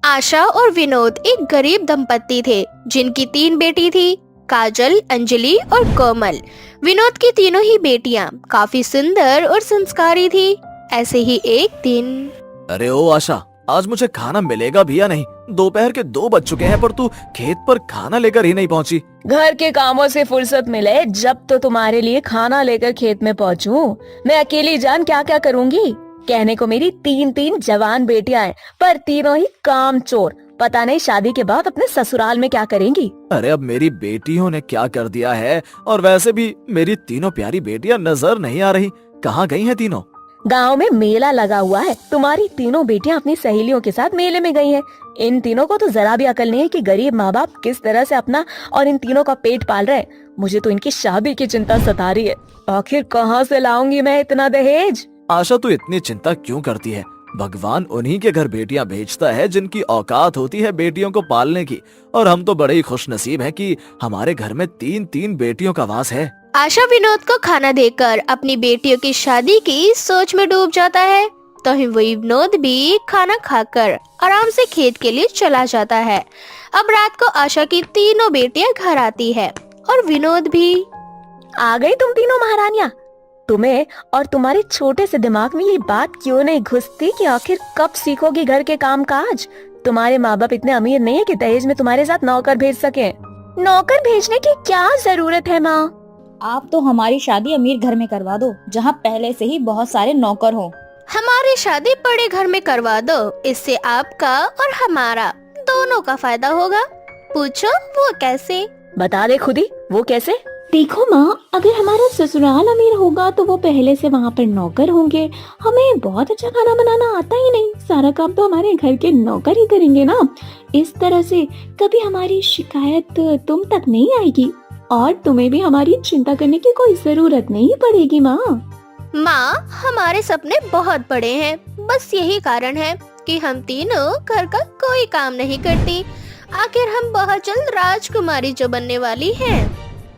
आशा और विनोद एक गरीब दंपत्ति थे जिनकी 3 बेटी थी, काजल, अंजलि और कोमल। विनोद की तीनों ही बेटियां काफी सुंदर और संस्कारी थी। ऐसे ही एक दिन। अरे ओ आशा, आज मुझे खाना मिलेगा भी या नहीं? दोपहर के 2 बज चुके हैं पर तू खेत पर खाना लेकर ही नहीं पहुंची। घर के कामों से फुर्सत मिले जब तो तुम्हारे लिए खाना लेकर खेत में पहुंचूं। मैं अकेली जान क्या क्या करूंगी। कहने को मेरी 3 जवान बेटियां हैं, पर तीनों ही काम चोर। पता नहीं शादी के बाद अपने ससुराल में क्या करेंगी। अरे अब मेरी बेटियों ने क्या कर दिया है? और वैसे भी मेरी तीनों प्यारी बेटियां नजर नहीं आ रही। कहाँ गई हैं तीनों? गांव में मेला लगा हुआ है। तुम्हारी तीनों बेटियां अपनी सहेलियों के साथ मेले में गई हैं। इन तीनों को तो जरा भी अकल नहीं है कि गरीब माँ बाप किस तरह से अपना और इन तीनों का पेट पाल रहे हैं। मुझे तो इनकी शादी की चिंता सता रही है। आखिर कहाँ से लाऊंगी मैं इतना दहेज? आशा, तू इतनी चिंता क्यों करती है? भगवान उन्हीं के घर बेटियां भेजता है जिनकी औकात होती है बेटियों को पालने की। और हम तो बड़े ही खुशनसीब हैं कि हमारे घर में 3 बेटियों का वास है। आशा विनोद को खाना देकर अपनी बेटियों की शादी की सोच में डूब जाता है। तो विनोद भी खाना खाकर आराम से खेत के लिए चला जाता है। अब रात को आशा की तीनों बेटियां घर आती है और विनोद भी। आ गई तुम तीनों महारानियां। तुम्हें और तुम्हारे छोटे से दिमाग में ये बात क्यों नहीं घुसती कि आखिर कब सीखोगी घर के काम काज? तुम्हारे माँ बाप इतने अमीर नहीं है कि दहेज में तुम्हारे साथ नौकर भेज सके। नौकर भेजने की क्या जरूरत है माँ? आप तो हमारी शादी अमीर घर में करवा दो, जहाँ पहले से ही बहुत सारे नौकर हो। हमारी शादी बड़े घर में करवा दो, इससे आपका और हमारा दोनों का फायदा होगा। पूछो वो कैसे? बता दे खुद ही, वो कैसे? देखो माँ, अगर हमारा ससुराल अमीर होगा तो वो पहले से वहाँ पर नौकर होंगे। हमें बहुत अच्छा खाना बनाना आता ही नहीं, सारा काम तो हमारे घर के नौकर ही करेंगे ना। इस तरह से कभी हमारी शिकायत तुम तक नहीं आएगी और तुम्हें भी हमारी चिंता करने की कोई जरूरत नहीं पड़ेगी माँ। माँ, हमारे सपने बहुत बड़े हैं, बस यही कारण है कि हम तीनों घर का कोई काम नहीं करती। आखिर हम बहुत जल्द राजकुमारी जो बनने वाली हैं।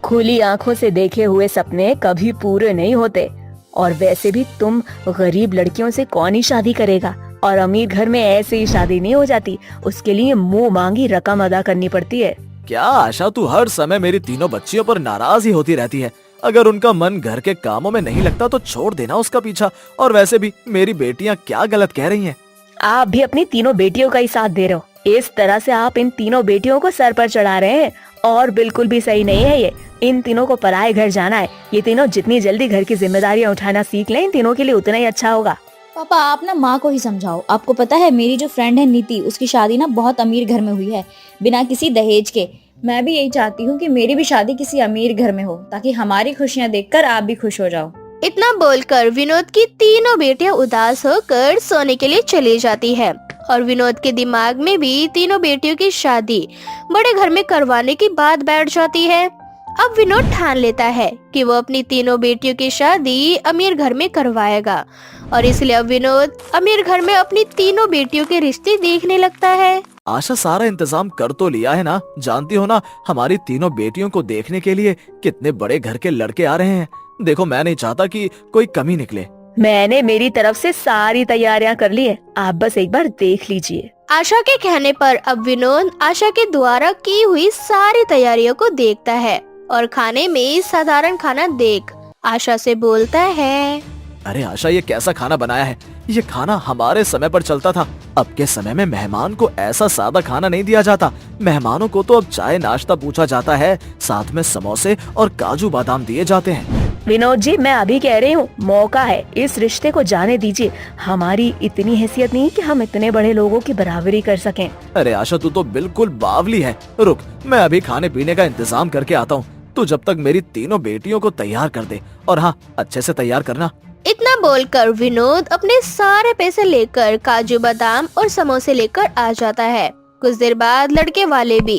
खुली आंखों से देखे हुए सपने कभी पूरे नहीं होते। और वैसे भी तुम गरीब लड़कियों से कौन ही शादी करेगा? और अमीर घर में ऐसे ही शादी नहीं हो जाती, उसके लिए मुंह मांगी रकम अदा करनी पड़ती है। क्या आशा, तू हर समय मेरी तीनों बच्चियों पर नाराज ही होती रहती है। अगर उनका मन घर के कामों में नहीं लगता तो छोड़ देना उसका पीछा। और वैसे भी मेरी बेटियां क्या गलत कह रही हैं? आप भी अपनी तीनों बेटियों का ही साथ दे रहे हो। इस तरह से आप इन तीनों बेटियों को सर पर चढ़ा रहे हैं और बिल्कुल भी सही नहीं है ये। इन तीनों को पराए घर जाना है। ये तीनों जितनी जल्दी घर की जिम्मेदारियां उठाना सीख लें, इन तीनों के लिए उतना ही अच्छा होगा। पापा, आप ना माँ को ही समझाओ। आपको पता है मेरी जो फ्रेंड है नीति, उसकी शादी ना बहुत अमीर घर में हुई है, बिना किसी दहेज के। मैं भी यही चाहती हूँ कि मेरी भी शादी किसी अमीर घर में हो, ताकि हमारी खुशियाँ देखकर आप भी खुश हो जाओ। इतना बोलकर विनोद की तीनों बेटियां उदास होकर सोने के लिए चली जाती है। और विनोद के दिमाग में भी तीनों बेटियों की शादी बड़े घर में करवाने की बात बैठ जाती है। अब विनोद ठान लेता है कि वो अपनी तीनों बेटियों की शादी अमीर घर में करवाएगा। और इसलिए अब विनोद अमीर घर में अपनी तीनों बेटियों के रिश्ते देखने लगता है। आशा, सारा इंतजाम कर तो लिया है ना? जानती हो ना, हमारी तीनों बेटियों को देखने के लिए कितने बड़े घर के लड़के आ रहे हैं। देखो, मैं नहीं चाहता कि कोई कमी निकले। मैंने मेरी तरफ से सारी तैयारियां कर ली है, आप बस एक बार देख लीजिए। आशा के कहने पर अब विनोद आशा के द्वारा की हुई सारी तैयारियों को देखता है और खाने में साधारण खाना देख आशा से बोलता है, अरे आशा, ये कैसा खाना बनाया है? ये खाना हमारे समय पर चलता था। अब के समय में मेहमान को ऐसा सादा खाना नहीं दिया जाता। मेहमानों को तो अब चाय नाश्ता पूछा जाता है, साथ में समोसे और काजू बादाम दिए जाते हैं। विनोद जी, मैं अभी कह रही हूँ, मौका है, इस रिश्ते को जाने दीजिए। हमारी इतनी हैसियत नहीं कि हम इतने बड़े लोगों की बराबरी कर सकें। अरे आशा, तू तो बिल्कुल बावली है। रुक, मैं अभी खाने पीने का इंतजाम करके आता हूँ। तू जब तक मेरी तीनों बेटियों को तैयार कर दे, और हाँ, अच्छे से तैयार करना। इतना बोलकर विनोद अपने सारे पैसे लेकर काजू बादाम और समोसे लेकर आ जाता है। कुछ देर बाद लड़के वाले भी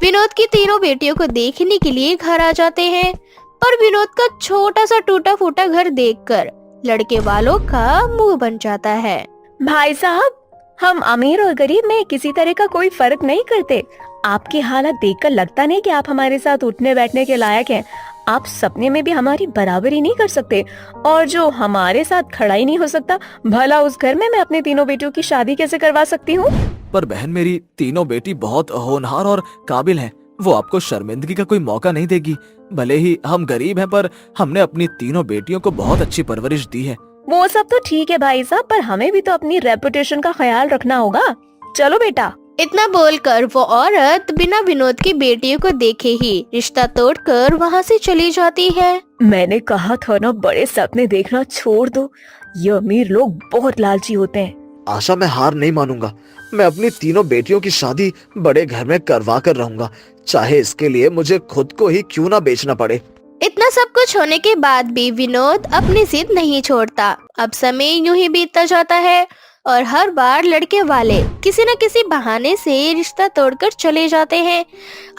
विनोद की तीनों बेटियों को देखने के लिए घर आ जाते हैं। पर विनोद का छोटा सा टूटा फूटा घर देखकर लड़के वालों का मुंह बन जाता है। भाई साहब, हम अमीर और गरीब में किसी तरह का कोई फर्क नहीं करते। आपकी हालत देखकर लगता नहीं कि आप हमारे साथ उठने बैठने के लायक हैं। आप सपने में भी हमारी बराबरी नहीं कर सकते, और जो हमारे साथ खड़ा ही नहीं हो सकता, भला उस घर में मैं अपने तीनों बेटियों की शादी कैसे करवा सकती हूँ? पर बहन, मेरी तीनों बेटी बहुत होनहार और काबिल हैं। वो आपको शर्मिंदगी का कोई मौका नहीं देगी। भले ही हम गरीब हैं, पर हमने अपनी तीनों बेटियों को बहुत अच्छी परवरिश दी है। वो सब तो ठीक है भाई साहब, पर हमें भी तो अपनी रेपुटेशन का ख्याल रखना होगा। चलो बेटा। इतना बोलकर वो औरत बिना विनोद की बेटियों को देखे ही रिश्ता तोड़कर वहाँ से चली जाती है। मैंने कहा था ना, बड़े सपने देखना छोड़ दो। ये अमीर लोग बहुत लालची होते हैं। आशा, मैं हार नहीं मानूंगा। मैं अपनी तीनों बेटियों की शादी बड़े घर में करवा कर रहूंगा, चाहे इसके लिए मुझे खुद को ही क्यों ना बेचना पड़े। इतना सब कुछ होने के बाद भी विनोद अपनी जिद नहीं छोड़ता। अब समय यूं ही बीतता जाता है और हर बार लड़के वाले किसी न किसी बहाने से रिश्ता तोड़कर चले जाते हैं।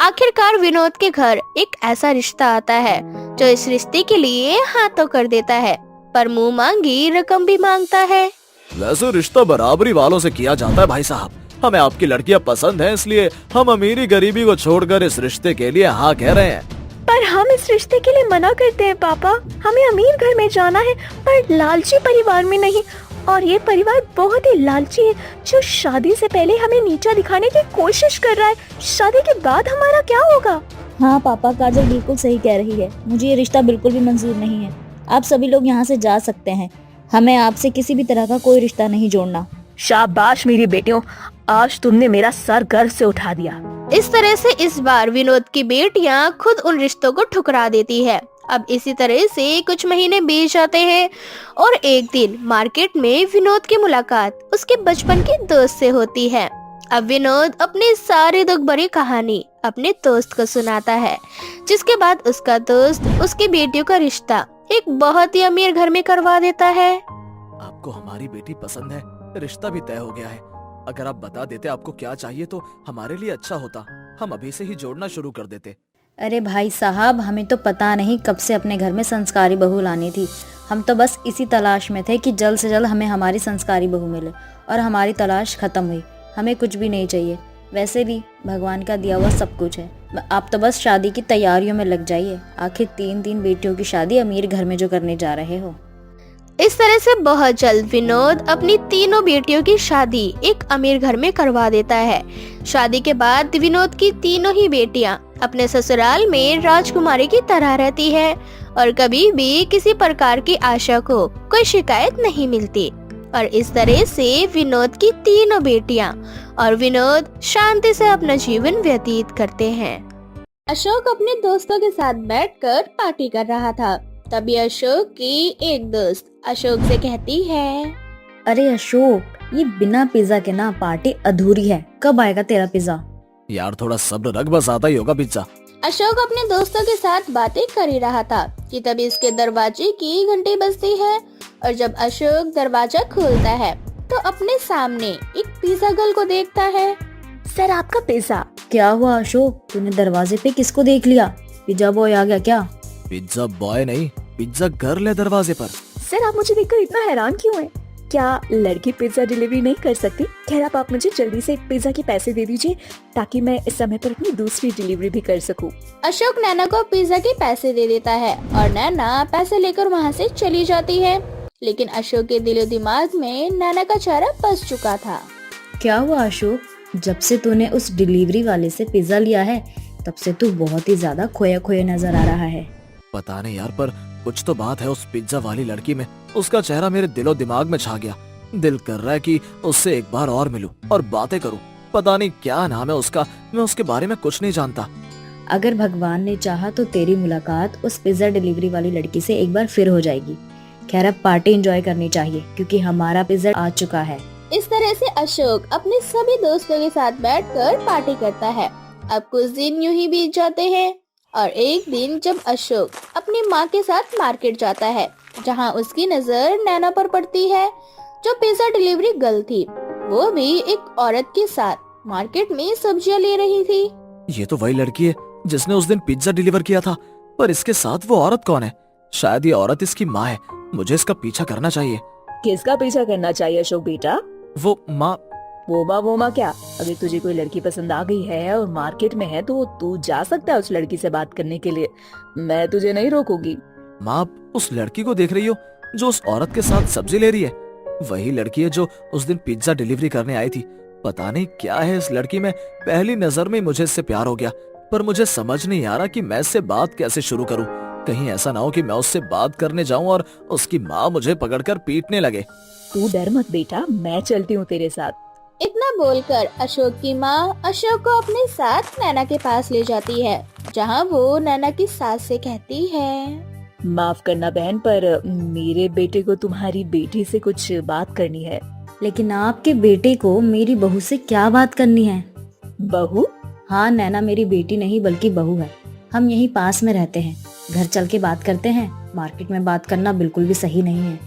आखिरकार विनोद के घर एक ऐसा रिश्ता आता है जो इस रिश्ते के लिए हाँ तो कर देता है, पर मुंह मांगी रकम भी मांगता है। वैसे रिश्ता बराबरी वालों से किया जाता है भाई साहब। हमें आपकी लड़कियां पसंद हैं, इसलिए हम अमीरी गरीबी को छोड़कर इस रिश्ते के लिए हाँ कह रहे हैं। पर हम इस रिश्ते के लिए मना करते हैं पापा। हमें अमीर घर में जाना है, पर लालची परिवार में नहीं। और ये परिवार बहुत ही लालची है, जो शादी से पहले हमें नीचा दिखाने की कोशिश कर रहा है। शादी के बाद हमारा क्या होगा? हाँ पापा, काजल बिल्कुल सही कह रही है। मुझे ये रिश्ता बिल्कुल भी मंजूर नहीं है। आप सभी लोग यहाँ से जा सकते हैं। हमें आपसे किसी भी तरह का कोई रिश्ता नहीं जोड़ना। शाबाश मेरी बेटियों, आज तुमने मेरा सर गर्व से उठा दिया। इस तरह से इस बार विनोद की बेटियां खुद उन रिश्तों को ठुकरा देती है। अब इसी तरह से कुछ महीने बीत जाते हैं और एक दिन मार्केट में विनोद की मुलाकात उसके बचपन के दोस्त से होती है। अब विनोद अपनी सारी दुख भरी कहानी अपने दोस्त को सुनाता है, जिसके बाद उसका दोस्त उसकी बेटियों का रिश्ता एक बहुत ही अमीर घर में करवा देता है। आपको हमारी बेटी पसंद है, रिश्ता भी तय हो गया है। अगर आप बता देते आपको क्या चाहिए तो हमारे लिए अच्छा होता। हम अभी से ही जोड़ना शुरू कर देते। अरे भाई साहब, हमें तो पता नहीं कब से अपने घर में संस्कारी बहू लानी थी। हम तो बस इसी तलाश में थे कि जल्द से जल्द हमें हमारी संस्कारी बहू मिले, और हमारी तलाश खत्म हुई। हमें कुछ भी नहीं चाहिए। वैसे भी भगवान का दिया हुआ सब कुछ है। आप तो बस शादी की तैयारियों में लग जाइए। आखिर 3 बेटियों की शादी अमीर घर में जो करने जा रहे हो। इस तरह से बहुत जल्द विनोद अपनी तीनों बेटियों की शादी एक अमीर घर में करवा देता है। शादी के बाद विनोद की तीनों ही बेटियां अपने ससुराल में राजकुमारी की तरह रहती है और कभी भी किसी प्रकार की आशा को कोई शिकायत नहीं मिलती। और इस तरह से विनोद की तीनों बेटियां और विनोद शांति से अपना जीवन व्यतीत करते हैं। अशोक अपने दोस्तों के साथ बैठकर पार्टी कर रहा था। तभी अशोक की एक दोस्त अशोक से कहती है, अरे अशोक, ये बिना पिज्जा के ना पार्टी अधूरी है। कब आएगा तेरा पिज्जा? यार थोड़ा सब्र रख, बस आता ही होगा पिज्जा। अशोक अपने दोस्तों के साथ बातें कर ही रहा था कि तभी इसके दरवाजे की घंटी बजती है और जब अशोक दरवाजा खोलता है तो अपने सामने एक पिज्जा गर्ल को देखता है। सर, आपका पिज्जा। क्या हुआ अशोक, तूने दरवाजे पे किसको देख लिया? पिज्जा बॉय आ गया क्या? पिज्जा बॉय नहीं, पिज्जा गर्ल है दरवाजे पर। सर, आप मुझे देखकर इतना हैरान क्यों हैं? क्या लड़की पिज्जा डिलीवरी नहीं कर सकती? खैर, आप मुझे जल्दी से पिज्जा के पैसे दे दीजिए ताकि मैं इस समय पर अपनी दूसरी डिलीवरी भी कर सकूं। अशोक नैना को पिज्जा के पैसे दे देता है और नैना पैसे लेकर वहाँ से चली जाती है। लेकिन अशोक के दिलो दिमाग में नैना का चेहरा बस चुका था। क्या हुआ अशोक, जब से तूने उस डिलीवरी वाले से पिज्जा लिया है तब से तू बहुत ही ज्यादा खोया खोया नजर आ रहा है। पता नहीं यार, पर कुछ तो बात है उस पिज्जा वाली लड़की में। उसका चेहरा मेरे दिलो दिमाग में छा गया। दिल कर रहा है कि उससे एक बार और मिलूं और बातें करूं। पता नहीं क्या नाम है उसका, मैं उसके बारे में कुछ नहीं जानता। अगर भगवान ने चाहा तो तेरी मुलाकात उस पिज्जा डिलीवरी वाली लड़की से एक बार फिर हो जाएगी। खैर, अब पार्टी एंजॉय करनी चाहिए क्योंकि हमारा पिज्जा आ चुका है। इस तरह से अशोक अपने सभी दोस्तों के साथ बैठकर पार्टी करता है। अब कुछ दिन यूं ही बीत जाते हैं और एक दिन जब अशोक अपनी माँ के साथ मार्केट जाता है, जहाँ उसकी नजर नैना पर पड़ती है जो पिज्जा डिलीवरी गर्ल थी। वो भी एक औरत के साथ मार्केट में सब्जियाँ ले रही थी। ये तो वही लड़की है जिसने उस दिन पिज्जा डिलीवर किया था, पर इसके साथ वो औरत कौन है? शायद ये औरत इसकी माँ है। मुझे इसका पीछा करना चाहिए। किसका पीछा करना चाहिए अशोक बेटा? वो माँ। वो माँ क्या? अगर तुझे कोई लड़की पसंद आ गई है और मार्केट में है तो तू जा सकता है उस लड़की से बात करने के लिए। मैं तुझे नहीं रोकूंगी। माँ, आप उस लड़की को देख रही हो जो उस औरत के साथ सब्जी ले रही है? वही लड़की है जो उस दिन पिज्जा डिलीवरी करने आई थी। पता नहीं क्या है इस लड़की में, पहली नजर में मुझे इससे प्यार हो गया, पर मुझे समझ नहीं आ रहा कि मैं इससे बात कैसे शुरू करूं। कहीं ऐसा ना हो कि मैं उससे बात करने जाऊं और उसकी माँ मुझे पकड़कर पीटने लगे। तू डर मत बेटा, मैं चलती हूँ तेरे साथ। इतना बोलकर अशोक की माँ अशोक को अपने साथ नैना के पास ले जाती है, जहाँ वो नैना की सास से कहती है, माफ करना बहन, पर मेरे बेटे को तुम्हारी बेटी से कुछ बात करनी है। लेकिन आपके बेटे को मेरी बहू से क्या बात करनी है? बहू? हाँ, नैना मेरी बेटी नहीं बल्कि बहू है। हम यहीं पास में रहते हैं, घर चल के बात करते हैं। मार्केट में बात करना बिल्कुल भी सही नहीं है।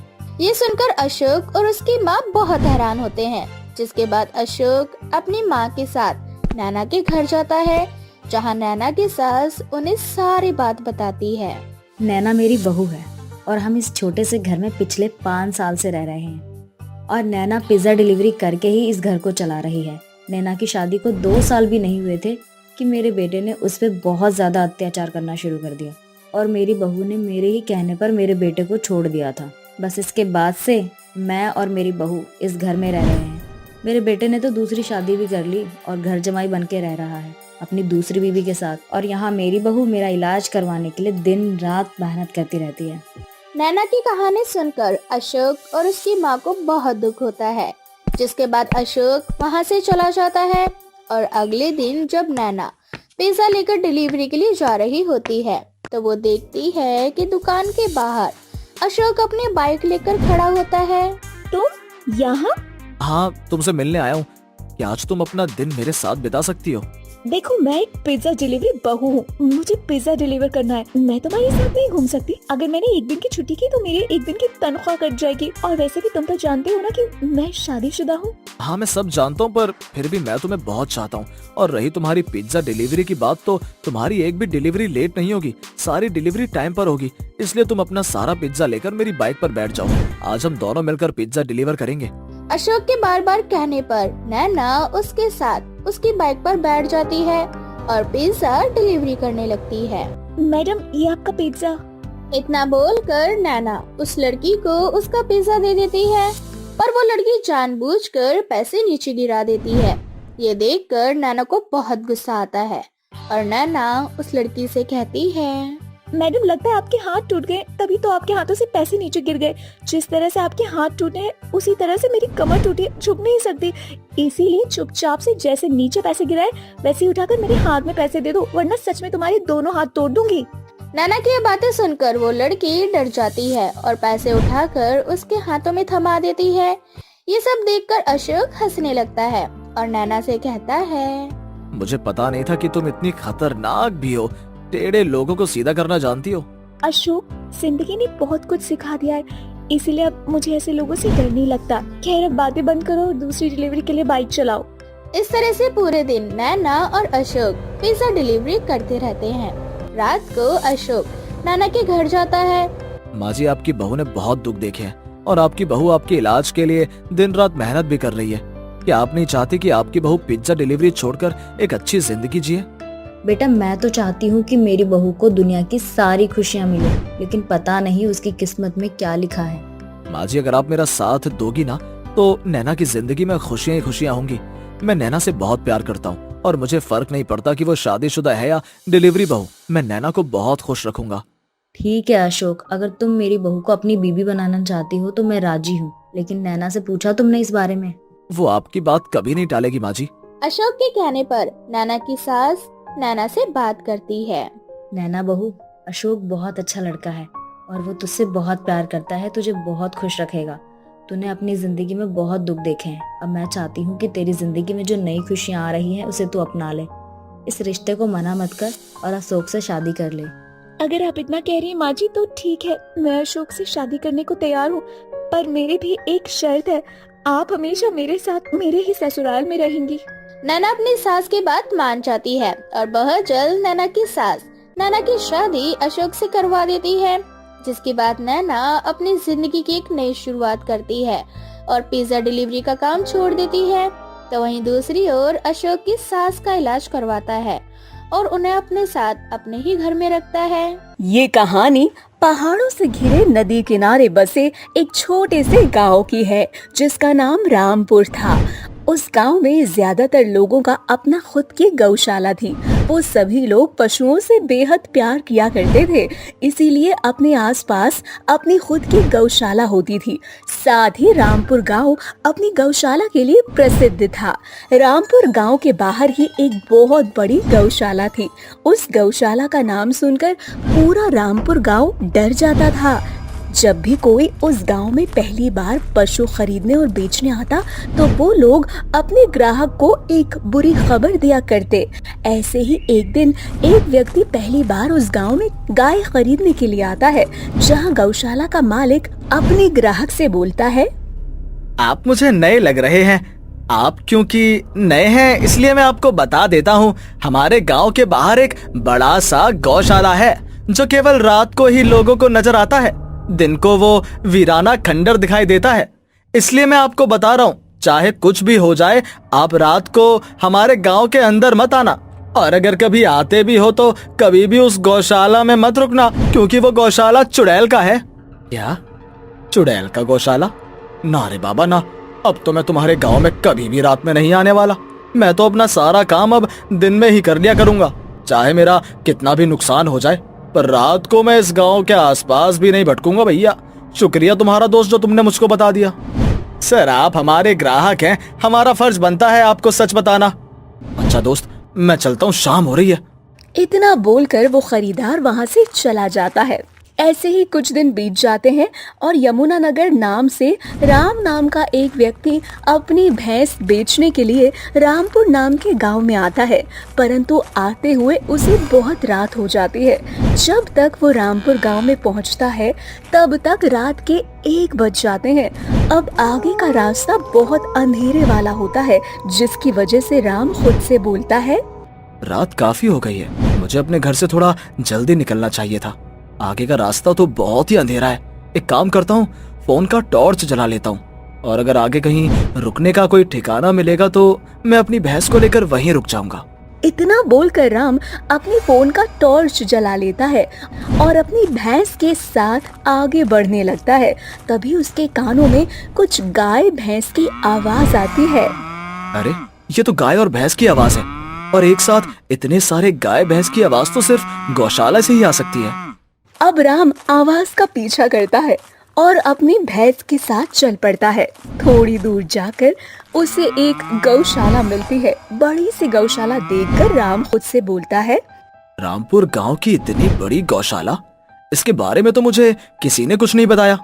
ये सुनकर अशोक और उसकी माँ बहुत हैरान होते हैं। जिसके बाद अशोक अपनी माँ के साथ नैना के घर जाता है, जहाँ नैना की सास उन्हें सारी बात बताती है। नैना मेरी बहू है और हम इस छोटे से घर में पिछले 5 साल से रह रहे हैं और नैना पिज्जा डिलीवरी करके ही इस घर को चला रही है। नैना की शादी को 2 साल भी नहीं हुए थे कि मेरे बेटे ने उस पर बहुत ज्यादा अत्याचार करना शुरू कर दिया और मेरी बहू ने मेरे ही कहने पर मेरे बेटे को छोड़ दिया था। बस इसके बाद से मैं और मेरी बहू इस घर में रह रहे हैं। मेरे बेटे ने तो दूसरी शादी भी कर ली और घर जमाई बन के रह रहा है अपनी दूसरी बीवी के साथ, और यहाँ मेरी बहू मेरा इलाज करवाने के लिए दिन रात मेहनत करती रहती है। नैना की कहानी सुनकर अशोक और उसकी माँ को बहुत दुख होता है। जिसके बाद अशोक वहाँ से चला जाता है और अगले दिन जब नैना पिज्जा लेकर डिलीवरी के लिए जा रही होती है तो वो देखती है कि दुकान के बाहर अशोक अपनी बाइक लेकर खड़ा होता है। तुम यहाँ? हाँ, तुमसे मिलने आया हूँ। क्या आज तुम अपना दिन मेरे साथ बिता सकती हो? देखो, मैं एक पिज्जा डिलीवरी बहू हूँ, मुझे पिज्जा डिलीवर करना है। मैं तुम्हारे साथ नहीं घूम सकती। अगर मैंने एक दिन की छुट्टी की तो मेरे एक दिन की तनख्वाह कट जाएगी। और वैसे भी तुम तो जानते हो ना कि मैं शादीशुदा हूँ। हाँ, मैं सब जानता हूँ, पर फिर भी मैं तुम्हें बहुत चाहता हूँ। और रही तुम्हारी पिज्जा डिलीवरी की बात, तो तुम्हारी एक भी डिलीवरी लेट नहीं होगी, सारी डिलीवरी टाइम पर होगी। इसलिए तुम अपना सारा पिज्जा लेकर मेरी बाइक पर बैठ जाओ। आज हम दोनों मिलकर पिज्जा डिलीवर करेंगे। अशोक के बार बार कहने पर नैना उसके साथ उसकी बाइक पर बैठ जाती है और पिज्जा डिलीवरी करने लगती है। मैडम, ये आपका पिज्जा। इतना बोलकर नैना उस लड़की को उसका पिज्जा दे देती है, पर वो लड़की जानबूझकर पैसे नीचे गिरा देती है। ये देखकर नैना को बहुत गुस्सा आता है और नैना उस लड़की से कहती है, मैडम, लगता है आपके हाथ टूट गए, तभी तो आपके हाथों से पैसे नीचे गिर गए। जिस तरह से आपके हाथ टूटे हैं उसी तरह से मेरी कमर टूटी है, झुक नहीं सकती। इसीलिए चुपचाप से जैसे नीचे पैसे गिराए वैसे ही उठाकर मेरे हाथ में पैसे दे दो, वरना सच में तुम्हारे दोनों हाथ तोड़ दूंगी। नैना की ये बातें सुनकर वो लड़की डर जाती है और पैसे उठाकर उसके हाथों में थमा देती है। ये सब देखकर अशोक हंसने लगता है और नैना से कहता है, मुझे पता नहीं था कि तुम इतनी खतरनाक भी हो, टेढ़े लोगों को सीधा करना जानती हो। अशोक, जिंदगी ने बहुत कुछ सिखा दिया है, इसीलिए अब मुझे ऐसे लोगों से डर नहीं लगता। खैर, अब बातें बंद करो और दूसरी डिलीवरी के लिए बाइक चलाओ। इस तरह से पूरे दिन नैना और अशोक पिज्जा डिलीवरी करते रहते हैं। रात को अशोक नैना के घर जाता है। माँ जी, आपकी बहू ने बहुत दुख देखे हैं और आपकी बहू आपके इलाज के लिए दिन रात मेहनत भी कर रही है। क्या आप नहीं चाहती कि आपकी बहू पिज्जा डिलीवरी छोड़कर एक अच्छी जिंदगी जिए? बेटा, मैं तो चाहती हूँ कि मेरी बहू को दुनिया की सारी खुशियाँ मिले, लेकिन पता नहीं उसकी किस्मत में क्या लिखा है। माँ जी, अगर आप मेरा साथ दोगी ना तो नैना की जिंदगी में खुशियाँ ही खुशियाँ होंगी। मैं नैना से बहुत प्यार करता हूँ और मुझे फर्क नहीं पड़ता कि वो शादीशुदा है या डिलीवरी बहू। मैं नैना को बहुत खुश रखूंगा। ठीक है अशोक, अगर तुम मेरी बहू को अपनी बीवी बनाना चाहती हो तो मैं राजी हूँ, लेकिन नैना से पूछा तुमने इस बारे में? वो आपकी बात कभी नहीं टालेगी माँ जी। अशोक के कहने पर नैना की सास नैना से बात करती है। नैना बहू, अशोक बहुत अच्छा लड़का है और वो तुझसे बहुत प्यार करता है, तुझे बहुत खुश रखेगा। तूने अपनी जिंदगी में बहुत दुख देखे हैं, अब मैं चाहती हूँ कि तेरी जिंदगी में जो नई खुशियाँ आ रही हैं उसे तू अपना ले। इस रिश्ते को मना मत कर और अशोक से शादी कर ले। अगर आप इतना कह रही हैं माँ जी तो ठीक है, मैं अशोक से शादी करने को तैयार हूँ, पर मेरी भी एक शर्त है, आप हमेशा मेरे साथ मेरे ही ससुराल में रहेंगी। नैना अपनी सास की बात मान जाती है और बहुत जल्द नैना की सास नैना की शादी अशोक से करवा देती है। जिसके बाद नैना अपनी जिंदगी की एक नई शुरुआत करती है और पिज्जा डिलीवरी का काम छोड़ देती है। तो वहीं दूसरी ओर अशोक की सास का इलाज करवाता है और उन्हें अपने साथ अपने ही घर में रखता है। ये कहानी पहाड़ों से घिरे नदी किनारे बसे एक छोटे से गांव की है जिसका नाम रामपुर था। उस गांव में ज्यादातर लोगों का अपना खुद की गौशाला थी। वो सभी लोग पशुओं से बेहद प्यार किया करते थे, इसीलिए अपने आसपास अपनी खुद की गौशाला होती थी। साथ ही रामपुर गांव अपनी गौशाला के लिए प्रसिद्ध था। रामपुर गांव के बाहर ही एक बहुत बड़ी गौशाला थी। उस गौशाला का नाम सुनकर पूरा रामपुर गांव डर जाता था। जब भी कोई उस गांव में पहली बार पशु खरीदने और बेचने आता तो वो लोग अपने ग्राहक को एक बुरी खबर दिया करते। ऐसे ही एक दिन एक व्यक्ति पहली बार उस गांव में गाय खरीदने के लिए आता है, जहां गौशाला का मालिक अपने ग्राहक से बोलता है, आप मुझे नए लग रहे हैं। आप क्योंकि नए हैं इसलिए मैं आपको बता देता हूँ, हमारे गांव के बाहर एक बड़ा सा गौशाला है जो केवल रात को ही लोगों को नजर आता है। दिन को वो वीराना खंडर दिखाई देता है। इसलिए मैं आपको बता रहा हूँ, चाहे कुछ भी हो जाए, आप रात को हमारे गांव के अंदर मत आना, और अगर कभी आते भी हो तो कभी भी उस गौशाला में मत रुकना, क्योंकि वो गौशाला चुड़ैल का है। क्या? चुड़ैल का गौशाला? ना रे बाबा ना, अब तो मैं तुम्हारे गांव में कभी भी रात में नहीं आने वाला। मैं तो अपना सारा काम अब दिन में ही कर लिया करूंगा, चाहे मेरा कितना भी नुकसान हो जाए, पर रात को मैं इस गांव के आसपास भी नहीं भटकूंगा भैया। शुक्रिया तुम्हारा दोस्त जो तुमने मुझको बता दिया। सर, आप हमारे ग्राहक हैं, हमारा फर्ज बनता है आपको सच बताना। अच्छा दोस्त, मैं चलता हूँ, शाम हो रही है। इतना बोलकर वो खरीदार वहाँ से चला जाता है। ऐसे ही कुछ दिन बीत जाते हैं और यमुनानगर नाम से राम नाम का एक व्यक्ति अपनी भैंस बेचने के लिए रामपुर नाम के गांव में आता है, परंतु आते हुए उसे बहुत रात हो जाती है। जब तक वो रामपुर गांव में पहुंचता है तब तक रात के 1 बज जाते हैं। अब आगे का रास्ता बहुत अंधेरे वाला होता है, जिसकी वजह से राम खुद से बोलता है, रात काफी हो गई है, मुझे अपने घर से थोड़ा जल्दी निकलना चाहिए था। आगे का रास्ता तो बहुत ही अंधेरा है। एक काम करता हूँ, फोन का टॉर्च जला लेता हूँ, और अगर आगे कहीं रुकने का कोई ठिकाना मिलेगा तो मैं अपनी भैंस को लेकर वहीं रुक जाऊंगा। इतना बोलकर राम अपनी फोन का टॉर्च जला लेता है और अपनी भैंस के साथ आगे बढ़ने लगता है। तभी उसके कानों में कुछ गाय भैंस की आवाज आती है। अरे, ये तो गाय और भैंस की आवाज है, और एक साथ इतने सारे गाय भैंस की आवाज तो सिर्फ गौशाला से ही आ सकती है। अब राम आवाज का पीछा करता है और अपनी भैंस के साथ चल पड़ता है। थोड़ी दूर जाकर उसे एक गौशाला मिलती है। बड़ी सी गौशाला देखकर राम खुद से बोलता है, रामपुर गांव की इतनी बड़ी गौशाला, इसके बारे में तो मुझे किसी ने कुछ नहीं बताया।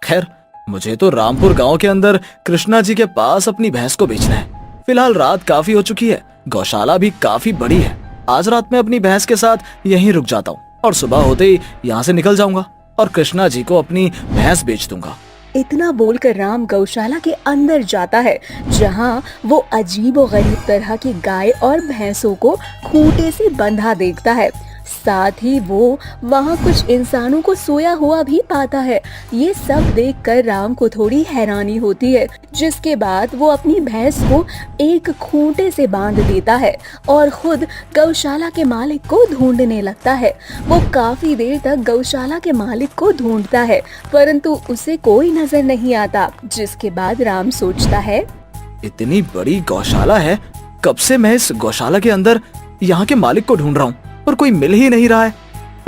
खैर, मुझे तो रामपुर गांव के अंदर कृष्णा जी के पास अपनी भैंस को बेचना है। फिलहाल रात काफी हो चुकी है, गौशाला भी काफी बड़ी है। आज रात में अपनी भैंस के साथ यहीं रुक जाता हूँ और सुबह होते ही यहाँ से निकल जाऊंगा और कृष्णा जी को अपनी भैंस बेच दूंगा। इतना बोलकर राम गौशाला के अंदर जाता है, जहाँ वो अजीब और गरीब तरह की गाय और भैंसों को खूंटे से बंधा देखता है। साथ ही वो वहाँ कुछ इंसानों को सोया हुआ भी पाता है। ये सब देखकर राम को थोड़ी हैरानी होती है, जिसके बाद वो अपनी भैंस को एक खूंटे से बांध देता है और खुद गौशाला के मालिक को ढूंढने लगता है। वो काफी देर तक गौशाला के मालिक को ढूंढता है, परंतु उसे कोई नजर नहीं आता। जिसके बाद राम सोचता है, इतनी बड़ी गौशाला है, कब से मैं इस गौशाला के अंदर यहाँ के मालिक को ढूंढ रहा हूँ और कोई मिल ही नहीं रहा है,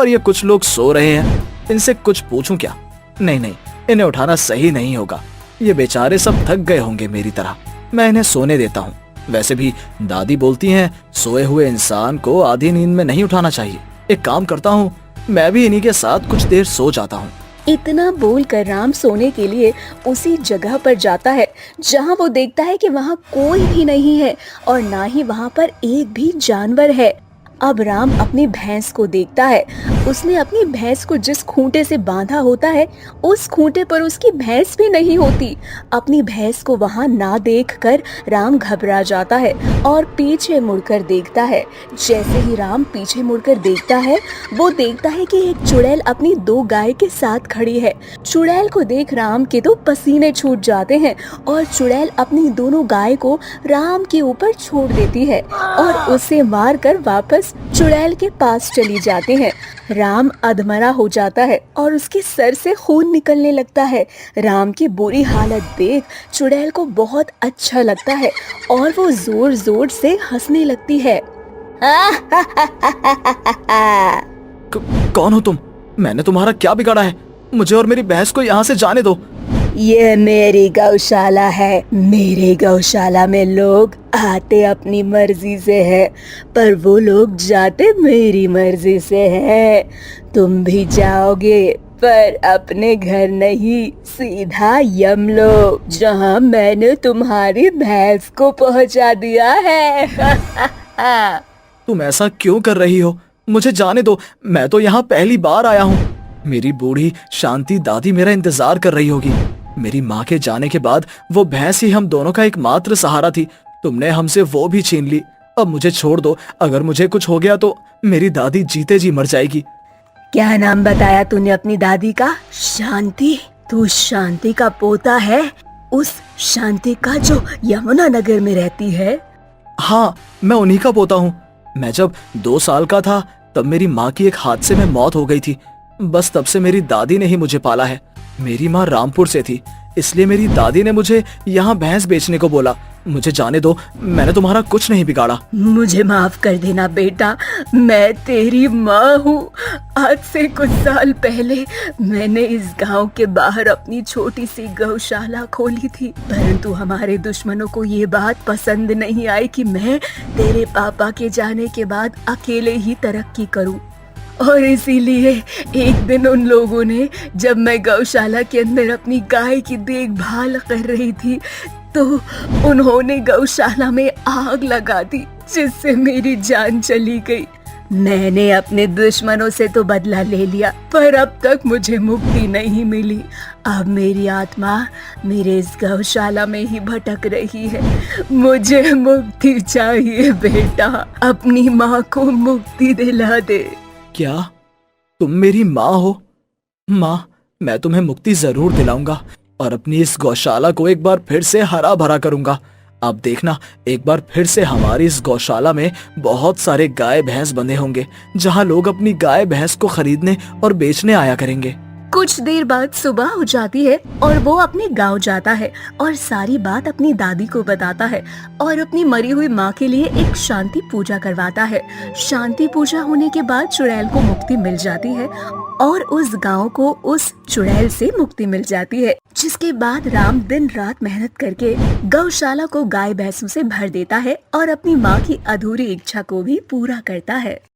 और ये कुछ लोग सो रहे हैं। इनसे कुछ पूछूं क्या? नहीं, इन्हें उठाना सही नहीं होगा। ये बेचारे सब थक गए होंगे मेरी तरह। मैं इन्हें सोने देता हूँ। वैसे भी दादी बोलती हैं, सोए हुए इंसान को आधी नींद में नहीं उठाना चाहिए। एक काम करता हूँ, मैं भी इन्हीं के साथ कुछ देर सो जाता हूँ। इतना बोलकर राम सोने के लिए उसी जगह पर जाता है जहां वो देखता है कि वहां कोई भी नहीं है और ना ही वहां पर एक भी जानवर है। अब राम अपनी भैंस को देखता है। उसने अपनी भैंस को जिस खूंटे से बांधा होता है, उस खूंटे पर उसकी भैंस भी नहीं होती। अपनी भैंस को वहां ना देखकर राम घबरा जाता है और पीछे मुड़कर देखता है। जैसे ही राम पीछे मुड़कर देखता है, वो देखता है कि एक चुड़ैल अपनी 2 गाय के साथ खड़ी है। चुड़ैल को देख राम के तो पसीने छूट जाते हैं और चुड़ैल अपनी दोनों गाय को राम के ऊपर छोड़ देती है और उसे मारकर वापस चुड़ैल के पास चली जाती है। राम अधमरा हो जाता है और उसके सर से खून निकलने लगता है। राम की बुरी हालत देख चुड़ैल को बहुत अच्छा लगता है और वो जोर जोर से हंसने लगती है। कौन हो तुम? मैंने तुम्हारा क्या बिगाड़ा है? मुझे और मेरी भैंस को यहाँ से जाने दो। ये मेरी गौशाला है। मेरे गौशाला में लोग आते अपनी मर्जी से है, पर वो लोग जाते मेरी मर्जी से है। तुम भी जाओगे पर अपने घर नहीं, सीधा यमलोक, जहाँ मैंने तुम्हारी भैंस को पहुँचा दिया है। तुम ऐसा क्यों कर रही हो? मुझे जाने दो, मैं तो यहाँ पहली बार आया हूँ। मेरी बूढ़ी शांति दादी मेरा इंतजार कर रही होगी। मेरी माँ के जाने के बाद वो भैंस ही हम दोनों का एकमात्र सहारा थी। तुमने हमसे वो भी छीन ली। अब मुझे छोड़ दो। अगर मुझे कुछ हो गया तो मेरी दादी जीते जी मर जाएगी। क्या नाम बताया तूने अपनी दादी का? शांति? तू शांति का पोता है? उस शांति का जो यमुना नगर में रहती है? हाँ, मैं उन्हीं का पोता हूँ। मैं जब 2 साल का था तब मेरी माँ की एक हादसे में मौत हो गई थी। बस तब से मेरी दादी ने ही मुझे पाला है। मेरी माँ रामपुर से थी, इसलिए मेरी दादी ने मुझे यहाँ भैंस बेचने को बोला। मुझे जाने दो, मैंने तुम्हारा कुछ नहीं बिगाड़ा। मुझे माफ कर देना बेटा, मैं तेरी माँ हूँ। आज से कुछ साल पहले मैंने इस गांव के बाहर अपनी छोटी सी गौशाला खोली थी, परंतु हमारे दुश्मनों को ये बात पसंद नहीं आई कि मैं तेरे पापा के जाने के बाद अकेले ही तरक्की करूँ। और इसीलिए एक दिन उन लोगों ने, जब मैं गौशाला के अंदर अपनी गाय की देखभाल कर रही थी, तो उन्होंने गौशाला में आग लगा दी, जिससे मेरी जान चली गई। मैंने अपने दुश्मनों से तो बदला ले लिया, पर अब तक मुझे मुक्ति नहीं मिली। अब मेरी आत्मा मेरे इस गौशाला में ही भटक रही है। मुझे मुक्ति चाहिए बेटा, अपनी माँ को मुक्ति दिला दे। क्या तुम मेरी माँ हो? माँ, मैं तुम्हें मुक्ति जरूर दिलाऊंगा और अपनी इस गौशाला को एक बार फिर से हरा भरा करूंगा। अब देखना, एक बार फिर से हमारी इस गौशाला में बहुत सारे गाय भैंस बंधे होंगे, जहाँ लोग अपनी गाय भैंस को खरीदने और बेचने आया करेंगे। कुछ देर बाद सुबह हो जाती है और वो अपने गांव जाता है और सारी बात अपनी दादी को बताता है और अपनी मरी हुई माँ के लिए एक शांति पूजा करवाता है। शांति पूजा होने के बाद चुड़ैल को मुक्ति मिल जाती है और उस गांव को उस चुड़ैल से मुक्ति मिल जाती है, जिसके बाद राम दिन रात मेहनत करके गौशाला को गाय भैंसों से भर देता है और अपनी माँ की अधूरी इच्छा को भी पूरा करता है।